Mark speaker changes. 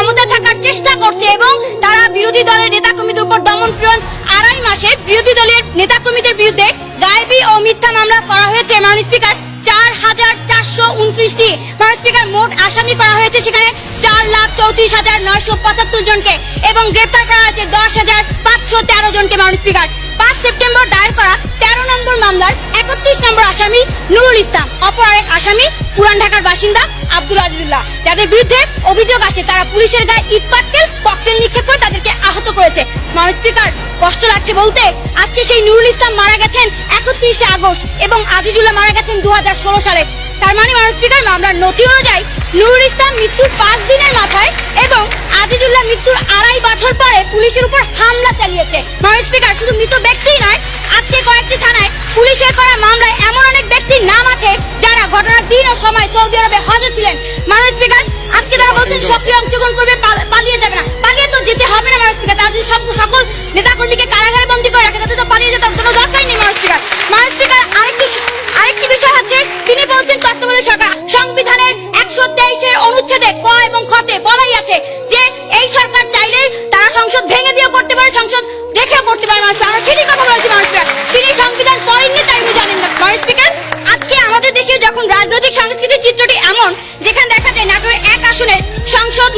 Speaker 1: ক্ষমতায় থাকার চেষ্টা করছে এবং তারা বিরোধী দলের নেতাকর্মীদের উপর দমন পীড়ন 2.5 মাসে বিরোধী দলের নেতাকর্মীদের বিরুদ্ধে গায়েবী ও মিথ্যা মামলা করা হয়েছে। মাননীয় স্পিকার 4,429টি মাননীয় স্পিকার মোট আসামি করা হয়েছে সেখানে 4,34,975 জনকে এবং গ্রেফতার করা হয়েছে 10,513 জনকে। মাননীয় স্পিকার 5 সেপ্টেম্বর দায়ের করা 13 নম্বর মামলার 31 নম্বর আসামি নুরুল ইসলাম, অপর আরেক আসামি পুরান ঢাকার বাসিন্দা আব্দুল আজিজুল্লাহ, যাদের বিরুদ্ধে অভিযোগ আছে তারা পুলিশের গায়ে ইট পাটকেল ককটেল নিক্ষেপ করে তাদেরকে আহত করেছে। মাননীয় স্পিকার, কষ্ট লাগছে বলতে, আজকে সেই নুরুল ইসলাম মারা গেছেন 31শে আগস্ট এবং আজিজুল্লাহ মারা গেছেন 2016 সালে। তার মানে মাননীয় স্পিকার, মামলার নথি অনুযায়ী নুরুল ইসলাম মৃত্যুর 5 দিনের মাথায় এবং আজিজুল্লাহ মৃত্যুর 2.5 বছর পরে পুলিশের উপর হামলা চালিয়েছে। মাননীয় স্পিকার, শুধু মৃত ব্যক্তিই নয়, আজকে কয়েকটি থানায় পুলিশের করা মামলায় এমন অনেক ব্যক্তির নাম আছে যারা ঘটনার দিন ও সময় সৌদি আরবে হাজির ছিলেন। মাননীয় স্পিকার, আজকে তারা বলছেন সক্রিয় অংশগ্রহণ করবে, পালিয়ে যাবে না। পালিয়ে তো যেতে হবে না মাননীয় স্পিকার, তারা যদি সকল নেতাকর্মীকে কারাগারে বন্দী করে রাখে তাদের তো পালিয়ে যেতে কোনো দরকারই নেই। মাননীয় স্পিকার, আরেকটি বিষয় আছে, তিনি বলছেন তত্ত্বাবধায়ক সরকার সংবিধানের 123 অনুচ্ছেদে ক এবং খতে বলাই আছে যে এই সরকার চাইলে তারা সংসদ ভেঙে দিয়েও করতে পারে, সংসদ রেখেও করতে পারে। মাননীয় স্পিকার, সেটি কথা বলেছি। মাননীয় স্পিকার, তিনি সংবিধান পড়েননি তাই উনি জানেন না। মাননীয় স্পিকার, আজকে আমাদের দেশে যখন রাজনৈতিক সংস্কৃতির চিত্রটি এমন যেখানে দেখা যায় নাটোরের 1 আসনের সংসদ